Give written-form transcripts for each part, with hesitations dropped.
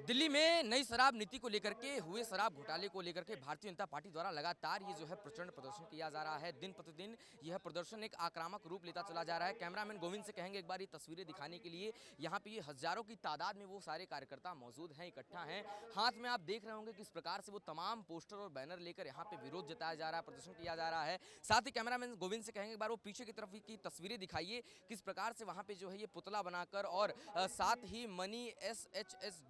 दिल्ली में नई शराब नीति को लेकर के हुए शराब घोटाले को लेकर के भारतीय जनता पार्टी द्वारा लगातार ये जो है प्रचंड प्रदर्शन किया जा रहा है। दिन प्रतिदिन यह प्रदर्शन एक आक्रामक रूप लेता चला जा रहा है। कैमरामैन गोविंद से कहेंगे एक बार ये तस्वीरें दिखाने के लिए। यहाँ पे ये हजारों की तादाद में वो सारे कार्यकर्ता मौजूद हैं, इकट्ठा हैं। हाथ में आप देख रहे होंगे किस प्रकार से वो तमाम पोस्टर और बैनर लेकर यहाँ पे विरोध जताया जा रहा है, प्रदर्शन किया जा रहा है। साथ ही कैमरामैन गोविंद से कहेंगे एक बार वो पीछे की तरफ की तस्वीरें दिखाइए, किस प्रकार से वहाँ पे जो है ये पुतला बनाकर और साथ ही मनी SHS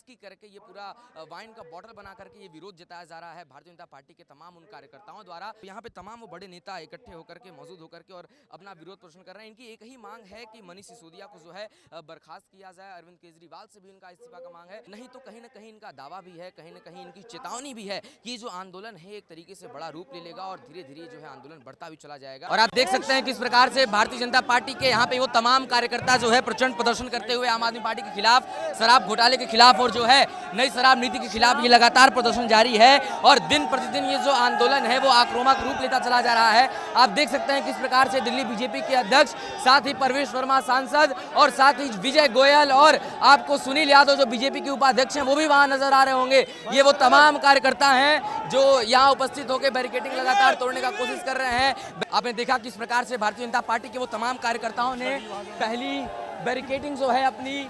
करके ये पूरा वाइन का बॉटल बना करके ये विरोध जताया जा रहा है भारतीय जनता पार्टी के तमाम उन कार्यकर्ताओं द्वारा। यहाँ पे तमाम वो बड़े नेता इकट्ठे होकर के मौजूद होकर के और अपना विरोध प्रदर्शन कर रहे हैं। इनकी एक ही मांग है कि मनीष सिसोदिया को जो है बर्खास्त किया जाए। अरविंद केजरीवाल से भी इनका इस्तीफा का मांग है। नहीं तो कहीं ना कहीं इनका दावा भी है, कहीं ना कहीं इनकी चेतावनी भी है कि जो आंदोलन है एक तरीके से बड़ा रूप ले लेगा और धीरे धीरे जो है आंदोलन बढ़ता भी चला जाएगा। और आप देख सकते हैं किस प्रकार से भारतीय जनता पार्टी के यहाँ पे वो तमाम कार्यकर्ता जो है प्रचंड प्रदर्शन करते हुए आम आदमी पार्टी के खिलाफ, शराब घोटाले के खिलाफ और जो है नई शराब नीति के खिलाफ ये लगातार प्रदर्शन जारी है। और दिन प्रतिदिन ये जो आंदोलन है वो आक्रामक रूप लेता चला जा रहा है। आप देख सकते हैं किस प्रकार से दिल्ली बीजेपी के अध्यक्ष, साथ ही परवेश वर्मा सांसद और साथ ही विजय गोयल और आपको सुनील यादव जो बीजेपी के उपाध्यक्ष हैं वो भी वहां नजर आ रहे होंगे। ये वो तमाम कार्यकर्ता हैं जो यहाँ उपस्थित होकर बैरिकेडिंग लगातार तोड़ने का कोशिश कर रहे हैं। आपने देखा किस प्रकार से भारतीय जनता पार्टी के वो तमाम कार्यकर्ताओं ने पहली बैरिकेडिंग जो है अपनी,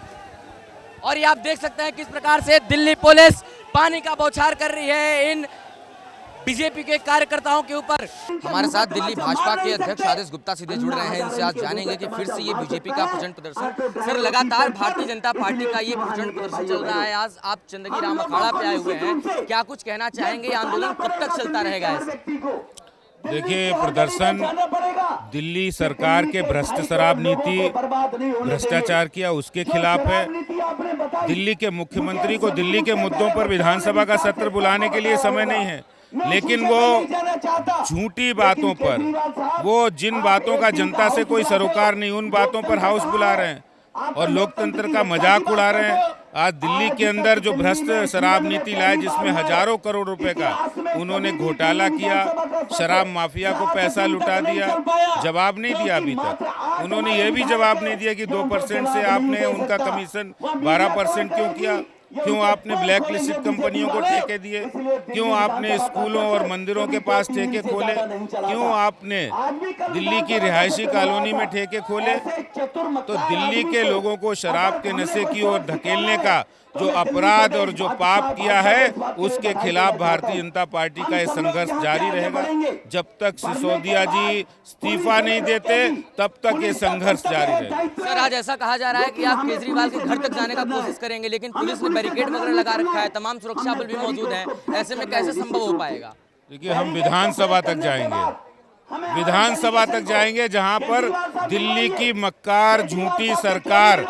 और ये आप देख सकते हैं किस प्रकार से दिल्ली पुलिस पानी का बौछार कर रही है इन बीजेपी के कार्यकर्ताओं के ऊपर। हमारे साथ दिल्ली भाजपा के अध्यक्ष आदेश गुप्ता सीधे जुड़ रहे हैं। इनसे आज जानेंगे कि फिर से ये बीजेपी का प्रचंड प्रदर्शन, सर लगातार भारतीय जनता पार्टी का ये प्रचंड प्रदर्शन चल रहा है। आज आप चंदगी राम अखाड़ा पे आए हुए हैं, क्या कुछ कहना चाहेंगे? आंदोलन कब तक चलता रहेगा ऐसे? देखिए, प्रदर्शन दिल्ली सरकार के भ्रष्ट शराब नीति, भ्रष्टाचार किया उसके खिलाफ है। दिल्ली के मुख्यमंत्री को दिल्ली के मुद्दों पर विधानसभा का सत्र बुलाने के लिए समय नहीं है, लेकिन वो झूठी बातों पर, वो जिन बातों का जनता से कोई सरोकार नहीं, उन बातों पर हाउस बुला रहे हैं और लोकतंत्र का मजाक उड़ा रहे हैं। आज दिल्ली के अंदर जो भ्रष्ट शराब नीति लाए, जिसमें हजारों करोड़ रुपए का उन्होंने घोटाला किया, शराब माफिया को पैसा लुटा दिया, जवाब नहीं दिया अभी तक। उन्होंने ये भी जवाब नहीं दिया कि 2% से आपने उनका कमीशन 12% क्यों किया, क्यों आपने ब्लैक लिस्टेड कंपनियों को ठेके दिए, क्यों आपने स्कूलों और मंदिरों के पास ठेके खोले, क्यों आपने दिल्ली की रिहायशी कॉलोनी में ठेके खोले। तो दिल्ली के लोगों को शराब के नशे की ओर धकेलने का जो अपराध और जो पाप किया है, उसके खिलाफ भारतीय जनता पार्टी का ये संघर्ष जारी रहेगा। जब तक सिसोदिया जी इस्तीफा नहीं देते तब तक ये संघर्ष जारी रहेगा। सर आज ऐसा कहा जा रहा है कि आप केजरीवाल के घर तक जाने का कोशिश करेंगे, लेकिन पुलिस ने बैरिकेड वगैरह लगा रखा है, तमाम सुरक्षा बल भी मौजूद है, ऐसे में कैसे संभव हो पाएगा? देखिए, हम विधानसभा तक जाएंगे, विधानसभा तक जाएंगे, जहां पर दिल्ली की मक्कार झूठी सरकार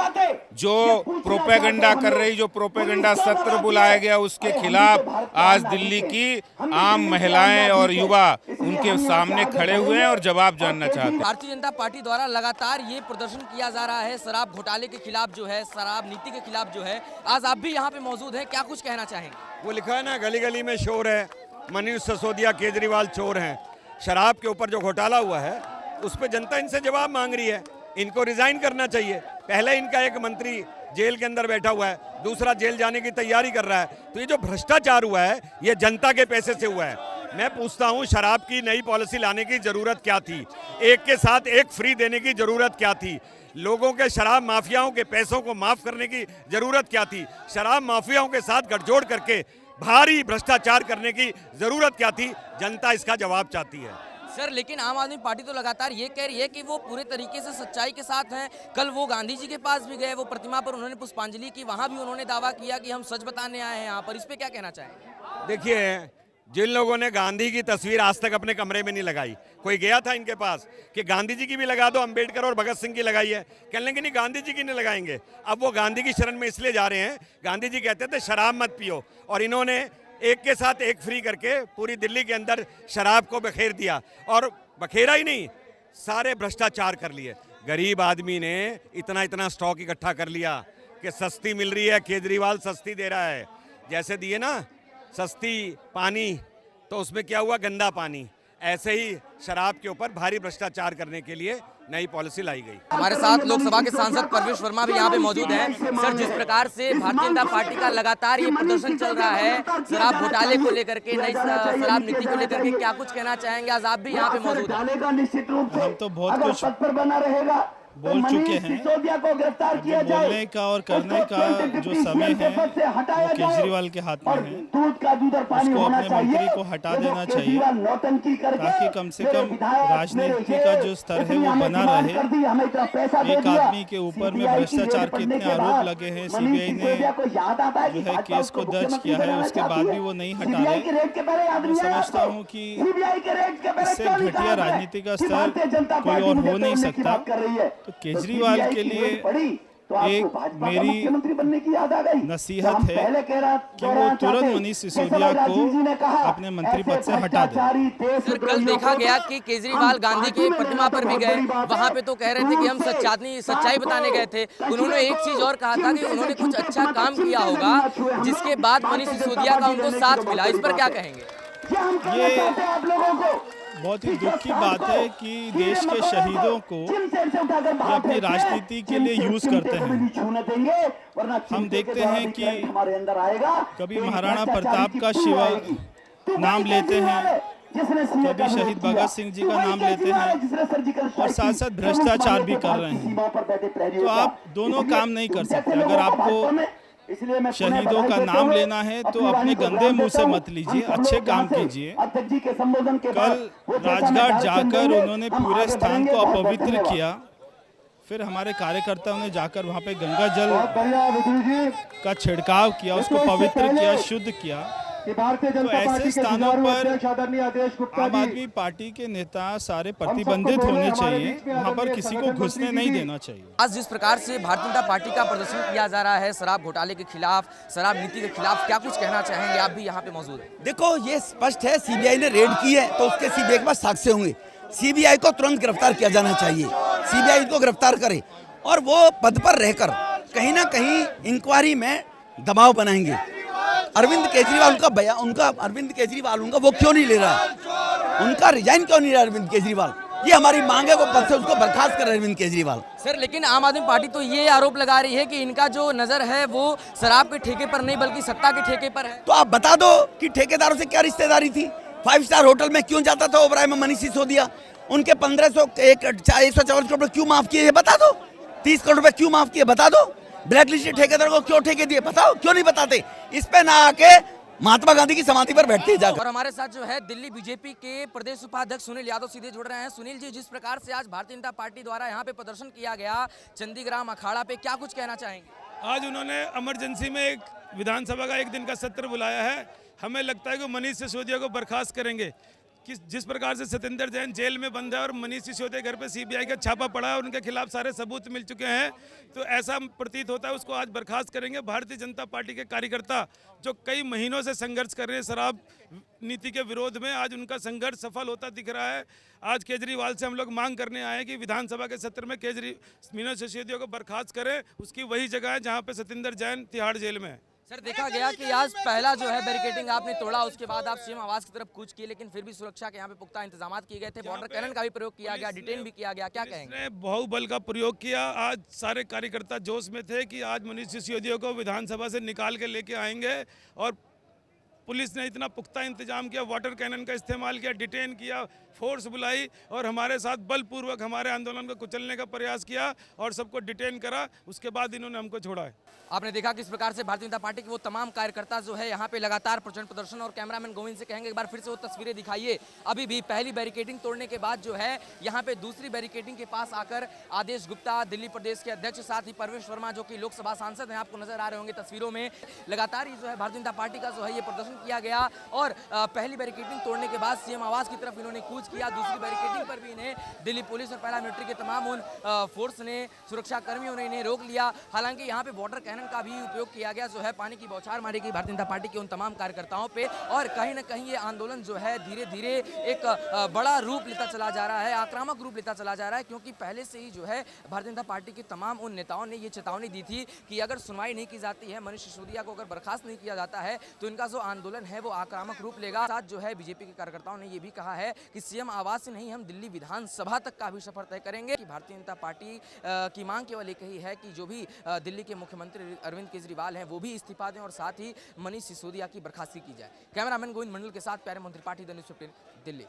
जो प्रोपेगेंडा कर रही, जो प्रोपेगेंडा सत्र बुलाया गया, उसके खिलाफ आज दिल्ली की आम महिलाएं और युवा उनके सामने खड़े हुए हैं और जवाब जानना चाहते हैं। भारतीय जनता पार्टी द्वारा लगातार ये प्रदर्शन किया जा रहा है शराब घोटाले के खिलाफ, जो है शराब नीति के खिलाफ जो है। आज आप भी यहाँ पे मौजूद हैं, क्या कुछ कहना चाहेंगे? वो लिखा है ना, गली गली में शोर है, मनीष सिसोदिया केजरीवाल चोर हैं। शराब के ऊपर जो घोटाला हुआ है उस पर जनता इनसे जवाब मांग रही है। इनको रिजाइन करना चाहिए। पहले इनका एक मंत्री जेल के अंदर बैठा हुआ है, दूसरा जेल जाने की तैयारी कर रहा है। तो ये जो भ्रष्टाचार हुआ है ये जनता के पैसे से हुआ है। मैं पूछता हूँ, शराब की नई पॉलिसी लाने की जरूरत क्या थी? एक के साथ एक फ्री देने की जरूरत क्या थी? लोगों के शराब माफियाओं के पैसों को माफ करने की जरूरत क्या थी? शराब माफियाओं के साथ गठजोड़ करके भारी भ्रष्टाचार करने की जरूरत क्या थी? जनता इसका जवाब चाहती है। सर लेकिन आम आदमी पार्टी तो लगातार ये कह रही है कि वो पूरे तरीके से सच्चाई के साथ हैं। कल वो गांधी जी के पास भी गए, वो प्रतिमा पर उन्होंने पुष्पांजलि की, वहां भी उन्होंने दावा किया कि हम सच बताने आए हैं यहाँ पर। इस पे क्या कहना चाहेंगे? देखिए, जिन लोगों ने गांधी की तस्वीर आज तक अपने कमरे में नहीं लगाई, कोई गया था इनके पास कि गांधी जी की भी लगा दो, अंबेडकर और भगत सिंह की लगाई है, कहने कि नहीं गांधी जी की नहीं लगाएंगे। अब वो गांधी की शरण में इसलिए जा रहे हैं, गांधी जी कहते थे शराब मत पियो, और इन्होंने एक के साथ एक फ्री करके पूरी दिल्ली के अंदर शराब को बखेर दिया। और बखेरा ही नहीं, सारे भ्रष्टाचार कर लिए। गरीब आदमी ने इतना इतना स्टॉक इकट्ठा कर लिया कि सस्ती मिल रही है, केजरीवाल सस्ती दे रहा है। जैसे दिए ना सस्ती पानी, तो उसमें क्या हुआ? गंदा पानी। ऐसे ही शराब के ऊपर भारी भ्रष्टाचार करने के लिए नई पॉलिसी लाई गई। हमारे साथ लोकसभा के सांसद परवेश वर्मा भी यहाँ पे मौजूद हैं। सर, जिस प्रकार से भारतीय जनता पार्टी का लगातार ये प्रदर्शन चल रहा है शराब घोटाले को लेकर के, नई शराब नीति को लेकर के, क्या कुछ कहना चाहेंगे? आज आप भी यहाँ पे मौजूद हैं। हम तो बहुत कुछ बोल चुके हैं। बोलने का और करने का जो समय है वो केजरीवाल के हाथ में है। उसको अपने मंत्री को हटा देना चाहिए ताकि कम से कम राजनीति का जो स्तर है वो बना रहे। एक आदमी के ऊपर में भ्रष्टाचार के इतने आरोप लगे हैं, सीबीआई ने जो है केस को दर्ज किया है, उसके बाद भी वो नहीं हटा रहे। मैं समझता हूँ कि इससे घटिया राजनीति का स्तर कोई और हो नहीं सकता। तो केजरीवाल के लिए एक मेरी नसीहत है कि वो तुरंत मनीष सिसोदिया को अपने मंत्री पद से हटा दे। सर, कल देखा गया कि केजरीवाल गांधी की प्रतिमा पर भी गए, वहां पे तो कह रहे थे कि हम सच्चाई बताने गए थे। उन्होंने एक चीज और कहा था कि उन्होंने कुछ अच्छा काम किया होगा, जिसके बाद मनीष सिसोदिया का उनको साथ मिला। इस पर क्या कहेंगे? ये बहुत ही दुख की बात है कि देश के शहीदों को ये अपनी राजनीति के लिए यूज करते हैं। हम देखते हैं कि कभी महाराणा प्रताप का शिवा नाम लेते हैं, कभी शहीद भगत सिंह जी का नाम लेते हैं और साथ साथ भ्रष्टाचार भी कर रहे हैं। तो आप दोनों काम नहीं कर सकते। अगर आपको शहीदों का नाम लेना है तो अपने गंदे मुंह से मत लीजिए, अच्छे काम कीजिए। कल राजघाट जाकर उन्होंने पूरे स्थान को अपवित्र किया, फिर हमारे कार्यकर्ताओं ने जाकर वहां पे गंगा जल का छिड़काव किया, उसको पवित्र किया, शुद्ध किया। तो ऐसे स्थानों पर आम आदमी पार्टी के नेता सारे प्रतिबंधित होने चाहिए, वहां पर किसी को घुसने नहीं देना चाहिए। आज जिस प्रकार से भारतीय जनता पार्टी का प्रदर्शन किया जा रहा है शराब घोटाले के खिलाफ, शराब नीति के खिलाफ, क्या कुछ कहना चाहेंगे? आप भी यहाँ पे मौजूद हैं। देखो, ये स्पष्ट है, सीबीआई ने रेड की है तो उसके सीबीआई के पास साक्ष्य होंगे। सीबीआई को तुरंत गिरफ्तार किया जाना चाहिए। सीबीआई को गिरफ्तार करे और वो पद पर रहकर कहीं ना कहीं इंक्वायरी में दबाव बनाएंगे। अरविंद केजरीवाल उनका वो क्यों नहीं ले रहा है? उनका रिजाइन क्यों नहीं ले रहा अरविंद केजरीवाल? ये हमारी मांग है, वो पद से उसको बर्खास्त करे अरविंद केजरीवाल। सर, लेकिन आम आदमी पार्टी तो ये आरोप लगा रही है कि इनका जो नजर है वो शराब के ठेके पर नहीं बल्कि सत्ता के ठेके पर है। तो आप बता दो कि ठेकेदारों से क्या रिश्तेदारी थी? 5 स्टार होटल में क्यों जाता था ओबराय में मनीष सिसोदिया? उनके 154 करोड़ क्यों माफ किए? बता दो। 30 करोड़ रुपए क्यों माफ किए? बता दो। ब्लैक लिस्टेड ठेकेदारों को क्यों ठेके दिए? बताओ, क्यों नहीं बताते? इस पे ना आके महात्मा गांधी की समाधि पर बैठते जाकर। और हमारे साथ जो है दिल्ली बीजेपी के प्रदेश उपाध्यक्ष सुनील यादव सीधे जुड़ रहे हैं। सुनील जी, जिस प्रकार से आज भारतीय जनता पार्टी द्वारा यहाँ पे प्रदर्शन किया गया चंडीग्राम अखाड़ा पे, क्या कुछ कहना चाहेंगे? आज उन्होंने इमरजेंसी में एक विधानसभा का एक दिन का सत्र बुलाया है। हमें लगता है कि मनीष सिसोदिया को बर्खास्त करेंगे। जिस प्रकार से सत्येंद्र जैन जेल में बंद है और मनीष सिसोदिया घर पे सीबीआई का छापा पड़ा है और उनके खिलाफ सारे सबूत मिल चुके हैं, तो ऐसा प्रतीत होता है उसको आज बर्खास्त करेंगे। भारतीय जनता पार्टी के कार्यकर्ता जो कई महीनों से संघर्ष कर रहे हैं शराब नीति के विरोध में, आज उनका संघर्ष सफल होता दिख रहा है। आज केजरीवाल से हम लोग मांग करने आए हैं कि विधानसभा के सत्र में मनीष सिसोदिया को बर्खास्त करें। उसकी वही जगह है जहाँ पे सत्येंद्र जैन तिहाड़ जेल में है। सर, देखा गया कि आज पहला जो है बैरिकेडिंग आपने तोड़ा, उसके बाद आप सीएम आवास की तरफ कूच किए, लेकिन फिर भी सुरक्षा के यहाँ पे पुख्ता इंतजाम किए गए थे। वाटर कैनन का भी प्रयोग किया गया, डिटेन भी किया गया, क्या कहेंगे? बाहुबल का प्रयोग किया। आज सारे कार्यकर्ता जोश में थे कि आज मनीष सिसोदिया को विधानसभा से निकाल के लेके आएंगे और पुलिस ने इतना पुख्ता इंतजाम किया, वाटर कैनन का इस्तेमाल किया, डिटेन किया, फोर्स बुलाई और हमारे साथ बलपूर्वक हमारे आंदोलन को कुचलने का प्रयास किया और सबको डिटेन करा। उसके बाद इन्होंने हमको छोड़ा है। आपने देखा किस प्रकार से भारतीय जनता पार्टी के वो तमाम कार्यकर्ता जो है यहाँ पे लगातार प्रचंड प्रदर्शन, और कैमरामैन गोविंद से कहेंगे एक बार फिर से वो तस्वीरें दिखाइए। अभी भी पहली बैरिकेडिंग तोड़ने के बाद जो है यहाँ पे दूसरी बैरिकेडिंग के पास आकर आदेश गुप्ता, दिल्ली प्रदेश के अध्यक्ष, साथ ही परवेश वर्मा जो कि लोकसभा सांसद हैं, आपको नजर आ रहे होंगे तस्वीरों में। लगातार ये जो है भारतीय जनता पार्टी का जो है ये प्रदर्शन किया गया और पहली बैरिकेडिंग तोड़ने के बाद सीएम आवास की तरफ इन्होंने कूच किया। दूसरी बैरिकेडिंग पर भी इन्हें दिल्ली पुलिस और पैरामिलिट्री के तमाम उन फोर्स ने, सुरक्षा कर्मियों ने इन्हें रोक लिया। हालांकि यहाँ पे वाटर कैनन का भी उपयोग किया गया, जो है पानी की बौछार मारी गई भारतीय जनता पार्टी के उन तमाम कार्यकर्ताओं पे, और कहीं ना कहीं ये आंदोलन जो है धीरे धीरे एक बड़ा रूप लेता चला जा रहा है, आक्रामक रूप लेता चला जा रहा है, क्योंकि पहले से ही जो है भारतीय जनता पार्टी के तमाम उन नेताओं ने ये चेतावनी दी थी कि अगर सुनवाई नहीं की जाती है, मनीष सिसोदिया को अगर बर्खास्त नहीं किया जाता है, तो इनका जो आंदोलन आंदोलन है वो आक्रामक रूप लेगा। साथ जो है बीजेपी के कार्यकर्ताओं ने ये भी कहा है कि सीएम आवास से नहीं, हम दिल्ली विधानसभा तक का भी सफर तय करेंगे। कि भारतीय जनता पार्टी की मांग केवल एक ही है कि जो भी दिल्ली के मुख्यमंत्री अरविंद केजरीवाल हैं वो भी इस्तीफा दें और साथ ही मनीष सिसोदिया की बर्खास्तगी की जाए। कैमरामैन गोविंद मंडल के साथ प्यारे मोहन त्रिपाठी, द न्यूज़ 15, दिल्ली।